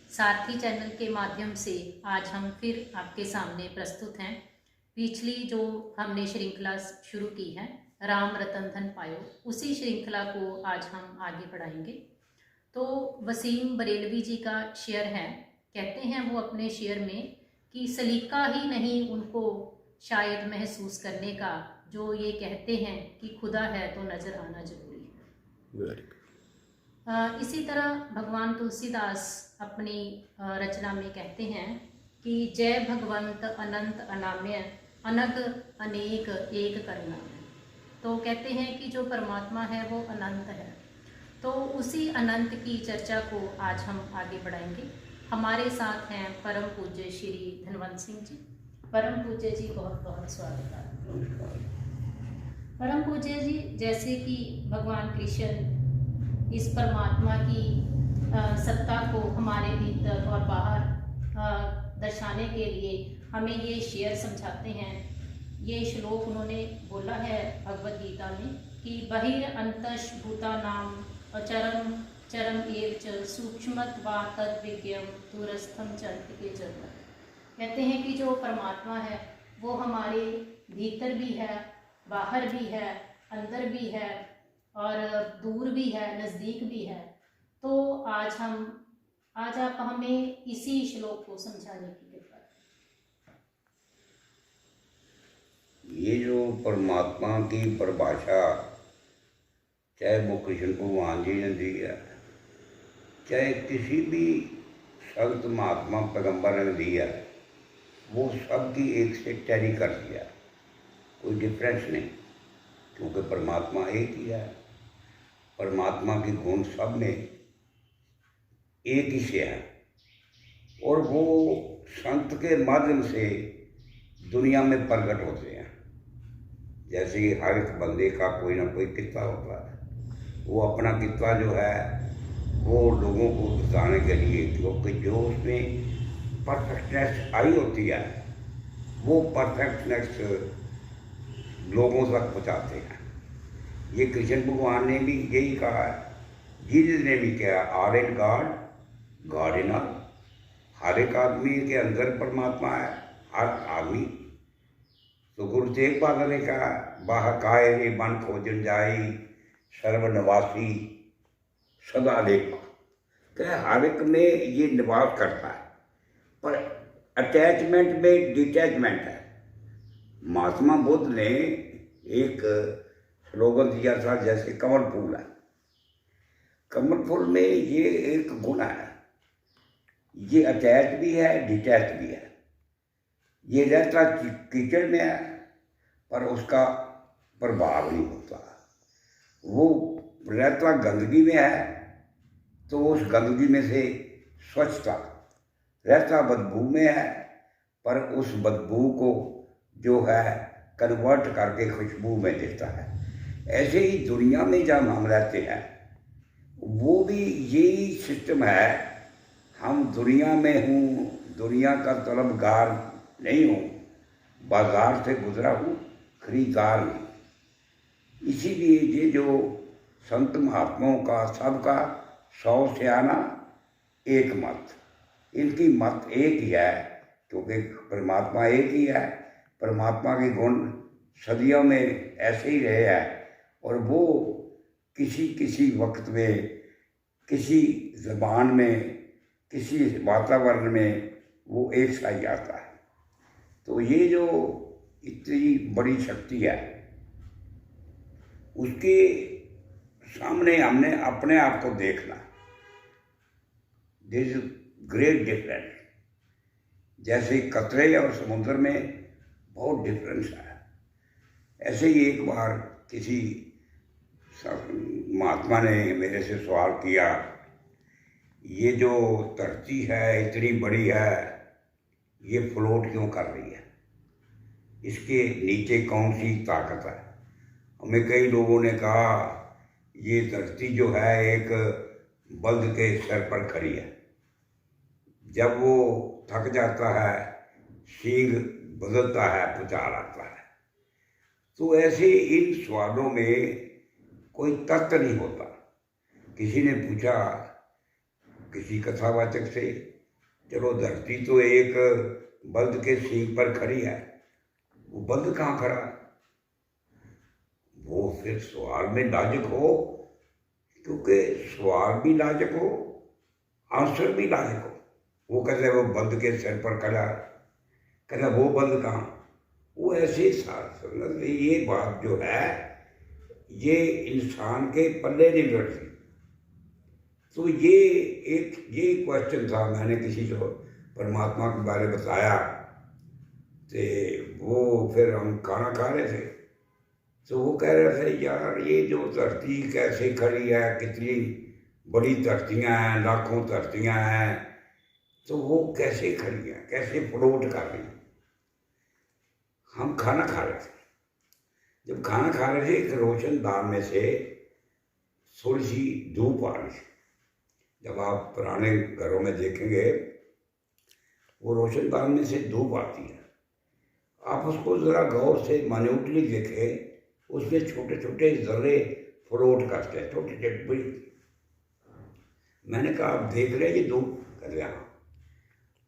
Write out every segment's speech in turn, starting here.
सारथी channel के माध्यम से आज हम फिर आपके सामने प्रस्तुत हैं। पिछली जो हमने श्रृंखला शुरू की है, राम रतन धन पायो, उसी श्रृंखला को आज हम आगे बढ़ाएंगे। तो वसीम बरेलवी जी का शेयर है, कहते हैं वो अपने शेयर में कि सलीका ही नहीं उनको शायद महसूस करने का, जो ये कहते हैं कि खुदा है तो नज़र आना जरूरी है। इसी तरह भगवान तुलसीदास अपनी रचना में कहते हैं कि जय भगवंत अनंत अनाम्य अनग अनेक एक करना। तो कहते हैं कि जो परमात्मा है वो अनंत है। तो उसी अनंत की चर्चा को आज हम आगे बढ़ाएंगे। हमारे साथ हैं परम पूज्य श्री धनवंत सिंह जी। परम पूज्य जी, बहुत बहुत स्वागत है। परम पूज्य जी, जैसे कि भगवान कृष्ण इस परमात्मा की सत्ता को हमारे भीतर और बाहर दर्शाने के लिए हमें ये शेयर समझाते हैं। ये श्लोक उन्होंने बोला है भगवद गीता में कि बहिर अंतश भूता नाम अचरम चरम एव च सूक्ष्मत वा तद विज्ञम दूरस्थम चंत के जन्म। कहते हैं कि जो परमात्मा है वो हमारे भीतर भी है, बाहर भी है, अंदर भी है और दूर भी है, नज़दीक भी है। तो आज आप हमें इसी श्लोक को समझाने की कृपा। ये जो परमात्मा की परिभाषा चाहे वो कृष्ण भगवान जी ने दी है, चाहे किसी भी संत महात्मा पैगंबर ने दी है, वो सबकी एक से टैली कर दिया, कोई डिफरेंस नहीं, क्योंकि परमात्मा एक ही है। परमात्मा के गुण सब में एक ही से है और वो संत के माध्यम से दुनिया में प्रकट होते हैं। जैसे कि हर एक बंदे का कोई ना कोई किस्सा होता है, वो अपना किस्सा जो है वो लोगों को बताने के लिए, क्योंकि जो उसमें परफेक्टनेस आई होती है वो परफेक्टनेस लोगों तक पहुँचाते हैं। ये कृष्ण भगवान ने भी यही कहा है, जीसस ने भी कहा are in God, God in all. हर एक आदमी के अंदर परमात्मा है, हर आदमी। तो गुरु तेग बहादुर ने कहा बाह काए रे मन खोजन जाई सर्वनिवासी सदा लेखा। कह हर एक में ये निवास करता है, पर अटैचमेंट में डिटैचमेंट है। महात्मा बुद्ध ने एक स्लोगन दिया था, जैसे कमल फूल है, कमल फूल में ये एक गुण है, ये अटैच भी है, डिटैच भी है। ये रहता कीचड़ में है पर उसका प्रभाव नहीं होता। वो रहता गंदगी में है तो उस गंदगी में से स्वच्छता, रहता बदबू में है पर उस बदबू को जो है कन्वर्ट करके खुशबू में देता है। ऐसे ही दुनिया में जब हम रहते हैं वो भी यही सिस्टम है। हम दुनिया में हूँ, दुनिया का तलबगार नहीं हूँ, बाजार से गुजरा हूँ, खरीदार नहीं। इसीलिए ये जो संत महात्माओं का सबका 100 से आना एक मत, इनकी मत एक ही है, क्योंकि परमात्मा एक ही है। परमात्मा के गुण सदियों में ऐसे ही रहे हैं और वो किसी किसी वक्त में, किसी ज़बान में, किसी वातावरण में वो एक सा ही आता है। तो ये जो इतनी बड़ी शक्ति है, उसके सामने हमने अपने आप को देखना। This is great difference. जैसे कतरे और समुद्र में बहुत डिफरेंस है, ऐसे ही एक बार किसी महात्मा ने मेरे से सवाल किया, ये जो धरती है इतनी बड़ी है, ये फ्लोट क्यों कर रही है, इसके नीचे कौन सी ताकत है? हमें कई लोगों ने कहा ये धरती जो है एक बल्द के सर पर खड़ी है, जब वो थक जाता है सींग बदलता है, पुचार आता है। तो ऐसे इन सवालों में कोई तथ्य नहीं होता। किसी ने पूछा किसी कथावाचक से चलो धरती तो एक बल्द के सींग पर खड़ी है, वो बल्द कहाँ खड़ा है? वो फिर सवाल में लाजक हो, क्योंकि सवाल भी लाजक हो, आंसर भी लाजक हो। वो कहते हैं वो बल्द के सिर पर खड़ा है, कहते हैं वो बल्द कहाँ? वो ऐसे साथ ये बात जो है ये इंसान के पल्ले नहीं बैठती। तो ये क्वेश्चन था, मैंने किसी को परमात्मा के बारे में बताया, तो वो फिर हम खाना खा रहे थे, तो वो कह रहे थे यार ये जो धरती कैसे खड़ी है, कितनी बड़ी धरतियाँ हैं, लाखों धरतियाँ हैं, तो वो कैसे खड़ी हैं, कैसे फ्लोट कर रही हैं। हम खाना खा रहे थे, जब खाना खा रहे थे एक रोशनदान में से थोड़ी सी धूप आ रही थी। जब आप पुराने घरों में देखेंगे वो रोशनदान में से धूप आती है, आप उसको ज़रा गौर से माइन्यूटली देखें, उसमें छोटे छोटे जर्रे फ्लोट करते हैं, छोटे छोटे बड़ी। मैंने कहा आप देख रहे हैं ये धूप? कर रहे हाँ।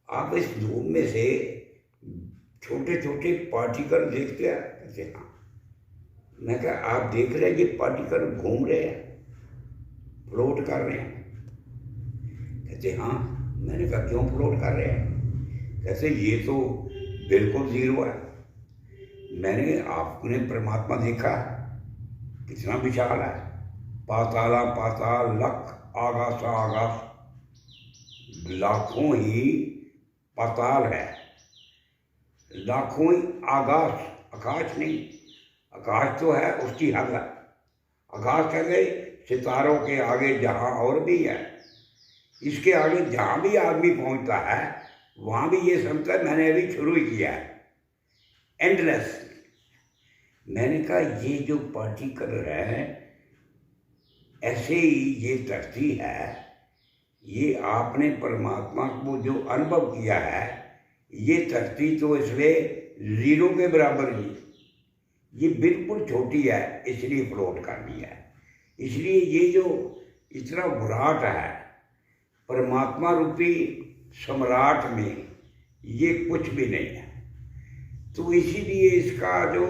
आप इस धूप में से छोटे छोटे पार्टिकल देखते हैं? कहते हाँ। मैं कहा आप देख रहे हैं ये पार्टिकल घूम रहे हैं, फ्लोट कर रहे हैं? कहते हाँ। मैंने कहा क्यों फ्लोट कर रहे हैं? कहते ये तो बिल्कुल जीरो है। मैंने आपने परमात्मा देखा कितना विशाल है, पाताला पाताल, लख आकाश आकाश, लाखों ही पाताल है, लाखों ही आकाश, आकाश नहीं, आकाश तो है उसकी हद है। आकाश कहते सितारों के आगे जहाँ और भी है, इसके आगे जहाँ भी आदमी पहुँचता है वहाँ भी ये समझता है मैंने अभी शुरू ही किया है, एंडलेस। मैंने कहा ये जो पार्टिकल है ऐसे ही ये धरती है, ये आपने परमात्मा को जो अनुभव किया है, ये धरती तो इसमें जीरो के बराबर ही, ये बिल्कुल छोटी है, इसलिए फ्लोट करनी है। इसलिए ये जो इतना विराट है परमात्मा रूपी सम्राट में, ये कुछ भी नहीं है। तो इसीलिए इसका जो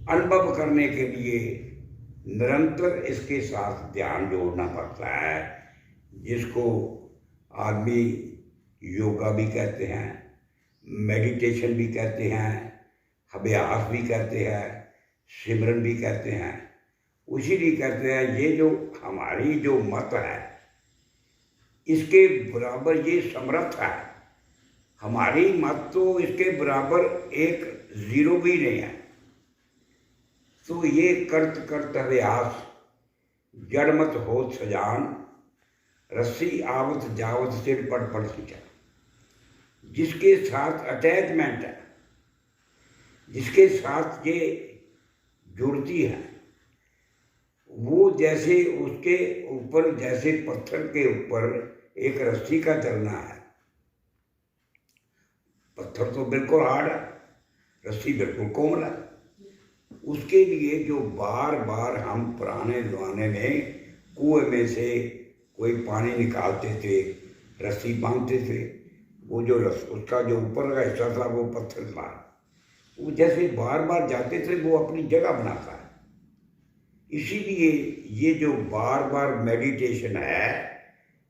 अनुभव करने के लिए निरंतर इसके साथ ध्यान जोड़ना पड़ता है, जिसको आदमी योगा भी कहते हैं, मेडिटेशन भी कहते हैं, अभ्यास भी कहते हैं, सिमरन भी कहते हैं। उसीलिए कहते हैं ये जो हमारी जो मत है इसके बराबर ये समर्थ है। हमारी मत तो इसके बराबर एक जीरो भी नहीं है। तो ये करत करत अभ्यास, जड़ मत होत सजान, रस्सी आवत जावत सिर पड़ पड़ सींचा। जिसके साथ अटैचमेंट है, जिसके साथ ये जुड़ती है, वो जैसे उसके ऊपर, जैसे पत्थर के ऊपर एक रस्सी का चलना है। पत्थर तो बिल्कुल हार्ड है, रस्सी बिल्कुल कोमल है। उसके लिए जो बार बार हम पुराने ज़माने में कुएं में से कोई पानी निकालते थे, रस्सी बांधते थे, वो जो उसका जो ऊपर का हिस्सा था वो पत्थर था, वो जैसे बार बार जाते थे वो अपनी जगह बनाता है। इसीलिए ये जो बार बार मेडिटेशन है,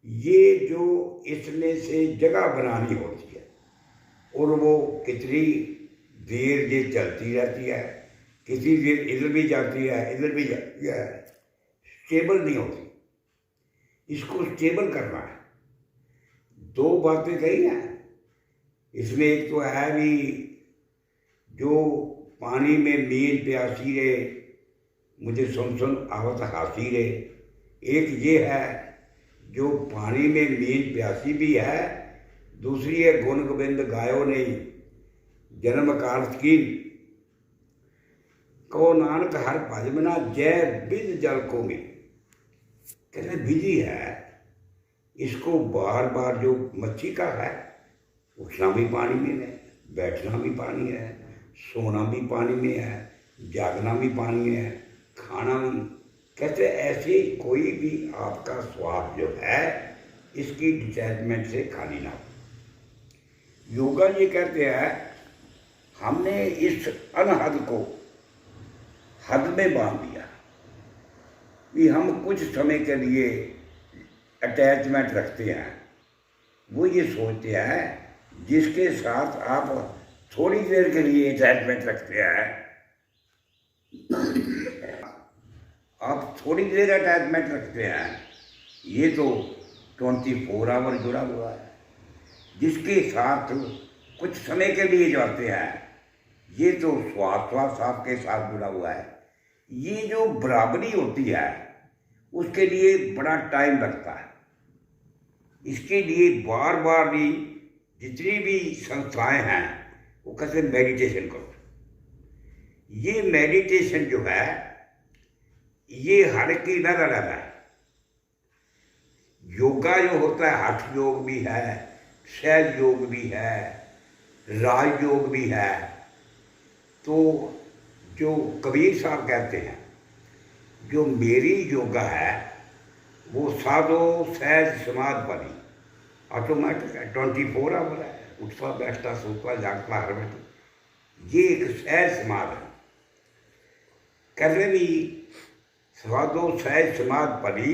ये जो इसमें से जगह बनानी होती है, और वो कितनी देर ये चलती रहती है, कितनी देर इधर भी जाती है इधर भी जाती है, स्टेबल नहीं होती। इसको स्टेबल करना है। दो बातें कही हैं इसमें, एक तो है भी जो पानी में मीन प्यासी रे, मुझे सुन सुन आवत हासी रे। एक ये है जो पानी में मीन प्यासी भी है, दूसरी है गुण गोविंद गायो नहीं जन्म कार्त की, को नानक हर भजमना जय बिज जल को में। कहते बिजी है, इसको बार बार जो मच्छी का है, उठना भी पानी में है, बैठना भी पानी है, सोना भी पानी में है, जागना भी पानी में है, खाना भी। कहते ऐसे कोई भी आपका स्वाद जो है इसकी डिटैचमेंट से खाली ना हो। योगा ये कहते हैं हमने इस अनहद को हद में बांध दिया कि हम कुछ समय के लिए अटैचमेंट रखते हैं। वो ये सोचते हैं जिसके साथ आप थोड़ी देर के लिए अटैचमेंट रखते हैं, आप थोड़ी देर अटैचमेंट रखते हैं, ये तो 24 आवर जुड़ा हुआ है। जिसके साथ कुछ समय के लिए जाते हैं, ये तो श्वास आपके साथ जुड़ा हुआ है। ये जो बराबरी होती है उसके लिए बड़ा टाइम लगता है। इसके लिए बार बार भी जितनी भी संस्थाएं हैं वो कहते हैं मेडिटेशन करो। ये मेडिटेशन जो है ये हर की अलग अलग है। योगा जो होता है हठ योग भी है, सहज योग भी है, राज योग भी है। तो जो कबीर साहब कहते हैं जो मेरी योगा है वो साधो सहज समाधि वाली ऑटोमेटिक है, 24 आवर है, उठता बैठता सोता जागता हर वक्त। ये एक सहज समाधि है। कहते भी साधो सहज समाधि परी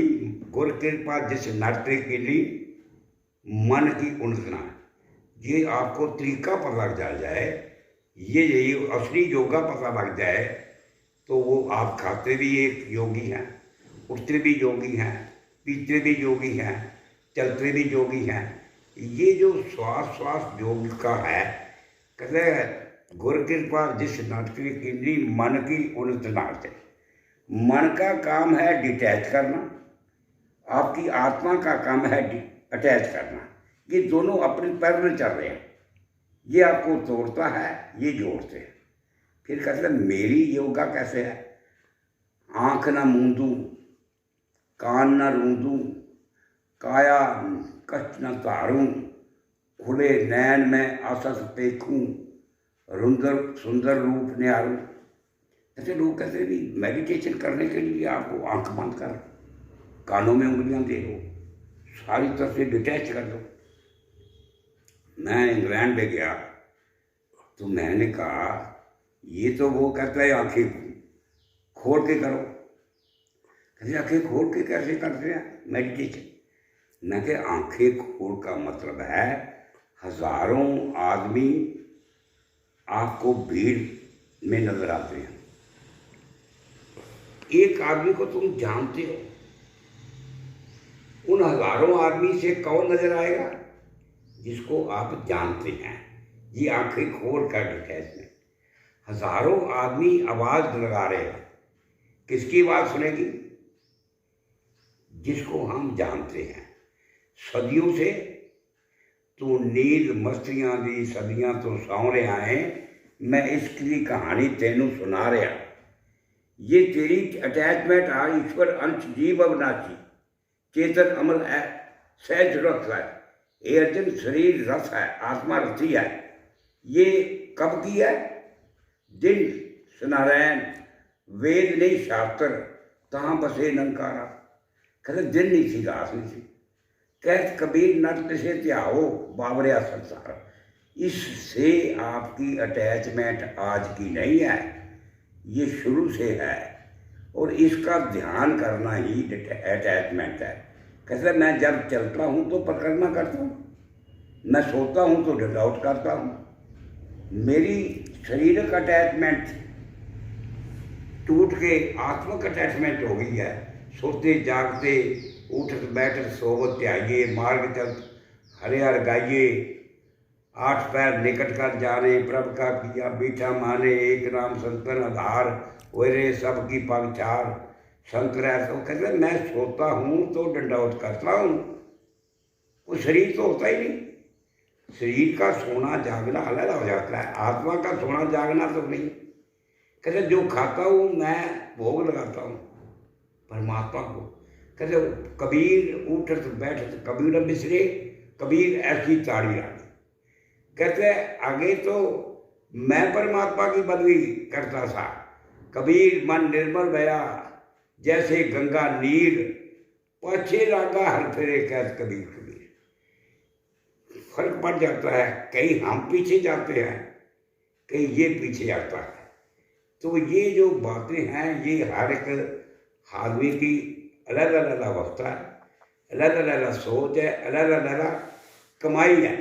गुर कृपा जिस नरते के लिए मन की उन्नतना। ये आपको तरीका पता लग जाए, ये यही असली योगा पता लग जाए तो वो आप खाते भी एक योगी हैं, उठते भी योगी हैं, पीते भी योगी हैं, चलते भी योगी हैं। ये जो श्वास योग का है, कहते गुर कृपा जिस नरते के लिए मन की उन्नतना। मन का काम है डिटैच करना, आपकी आत्मा का काम है अटैच करना। ये दोनों अपने पैर में चल रहे हैं, ये आपको तोड़ता है, ये जोड़ते हैं। फिर कहते हैं मेरी योगा कैसे है, आँख ना मूंदूं, कान ना रूंदूं, काया कष्ट न तारूं, खुले नैन में आसस देखूं, रुंदर सुंदर रूप निहारूं। ऐसे लोग कहते भी मेडिटेशन करने के लिए आपको आंख बंद कर, कानों में उंगलियां दे लो, सारी तरह से डिटैच कर दो। मैं इंग्लैंड में गया तो मैंने कहा ये तो वो कहता है आंखें खोल के करो। कहते आंखें खोल के कैसे करते हैं मेडिटेशन? मैं कि आंखें खोल का मतलब है हजारों आदमी आपको भीड़ में नजर आते हैं, एक आदमी को तुम जानते हो, उन हजारों आदमी से कौन नजर आएगा? जिसको आप जानते हैं। ये आंखें खोल कर डिटैचमेंट। हजारों आदमी आवाज लगा रहे हैं, किसकी आवाज सुनेगी? जिसको हम जानते हैं। सदियों से तू नींद मस्तियां दी सदियां तो सौ रहा है, मैं इसकी कहानी तेनू सुना रहा। ये तेरी अटैचमेंट आ ईश्वर अंश जीव अविनाशी चेतन अमर है सहज रथ है। ये अर्जुन शरीर रथ है, आत्मा रथी है। ये कब की है? दिन सुनारायण वेद नहीं शास्त्र तहाँ बसे नंकारा। कहते दिन नहीं थी रात नहीं थी। कहते कबीर नट से त्याओ बाबरिया संसार। इससे आपकी अटैचमेंट आज की नहीं है, ये शुरू से है और इसका ध्यान करना ही अटैचमेंट है। कहते मैं जब चलता हूँ तो परिक्रमा करता हूँ, मैं सोता हूँ तो डिट आउट करता हूँ। मेरी शारीरिक अटैचमेंट टूट के आत्मिक अटैचमेंट हो गई है। सोते जागते उठत बैठत सोवत त्याइए, मार्ग चल हरे हर गाइए, आठ पैर निकट कर जाने प्रभ का किया बीठा माने, एक नाम संतन आधार वेरे सब की पगचार शंकर है। तो कहते मैं सोता हूँ तो डंडाउट करता हूँ, वो शरीर तो होता ही नहीं। शरीर का सोना जागना अलग हो जाता है, आत्मा का सोना जागना तो नहीं। कहते जो खाता हूँ मैं भोग लगाता हूँ परमात्मा को। कहते कबीर उठत बैठत कबीर बिसरे, कबीर ऐसी ताड़ी रानी। कहते आगे तो मैं परमात्मा की बदली करता था, कबीर मन निर्मल भया जैसे गंगा नीर, पाछे लागा हर फेरे कैद कबीर कबीर। फर्क पड़ जाता है, कहीं हम पीछे जाते हैं, कहीं ये पीछे आता है। तो ये जो बातें हैं ये हर एक आदमी की अलग अलग अवस्था है, अलग अलग सोच है, अलग अलग कमाई है।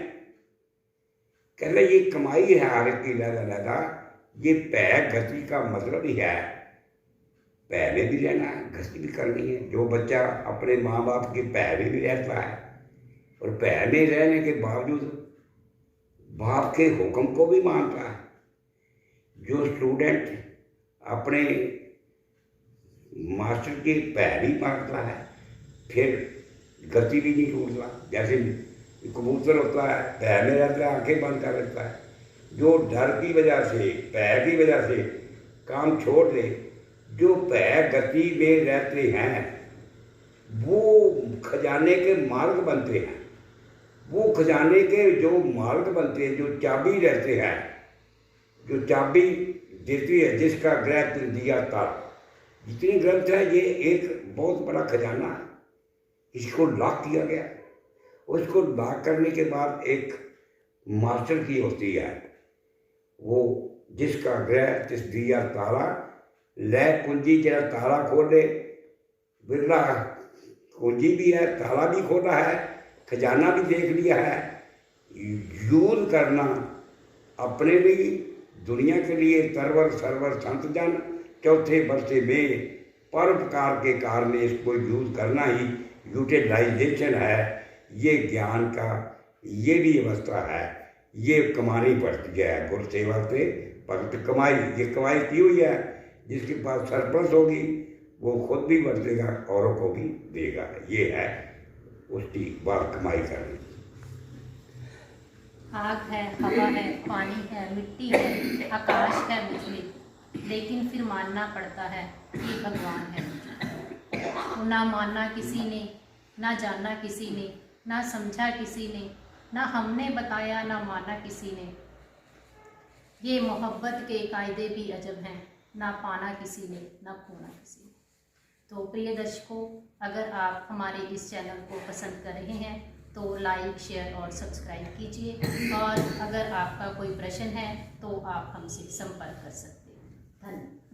कहते ये कमाई है हर एक की अलग अलग। ये भै गति का मतलब ही है, भै में भी रहना है, गति भी करनी है। जो बच्चा अपने माँ बाप के भै में भी रहता है और भै में रहने के बावजूद बाप के हुक्म को भी मानता है, जो स्टूडेंट अपने मास्टर की भै भी मानता है, फिर गति भी नहीं छूटता। जैसे कबूतर होता है, भै में रहता है, आंखें बंद कर लेता है। जो डर की वजह से, भय की वजह से काम छोड़ दे, जो भय गति में रहते हैं वो खजाने के मालिक बनते हैं। वो खजाने के जो मालिक बनते हैं, जो चाबी रहते हैं, जो चाबी देती है, जिसका ग्रंथ दिया था, जितनी ग्रंथ है ये एक बहुत बड़ा खजाना है। इसको लॉक किया गया, उसको लॉक करने के बाद एक मास्टर की होती है, वो जिसका ग्रह तिस दिया ताला, लय कुंजी जरा ताला खोले, बिरला कुंजी भी है, ताला भी खोला है, खजाना भी देख लिया है। यूज करना अपने लिए, दुनिया के लिए, तरवर सरवर संत जन चौथे बरसे में परोपकार के कारण इसको यूज करना ही यूटिलाइजेशन है। ये ज्ञान का ये भी अवस्था है, ये कमानी पड़ती है। गुरु सेवा से भक्त कमाई, ये कमाई की हुई है। जिसके पास सरप्लस होगी वो खुद भी बरतेगा, औरों को भी देगा। ये है उसकी बात कमाई करनी। आग है, हवा है, पानी है, मिट्टी है, आकाश है मुझमें, लेकिन फिर मानना पड़ता है कि भगवान है मुझमें। ना माना किसी ने, ना जाना किसी ने, ना समझा किसी ने, ना हमने बताया, ना माना किसी ने। ये मोहब्बत के कायदे भी अजब हैं, ना पाना किसी ने, ना खोना किसी ने। तो प्रिय दर्शकों, अगर आप हमारे इस चैनल को पसंद कर रहे हैं तो लाइक, शेयर और सब्सक्राइब कीजिए। और अगर आपका कोई प्रश्न है तो आप हमसे संपर्क कर सकते हैं। धन्यवाद।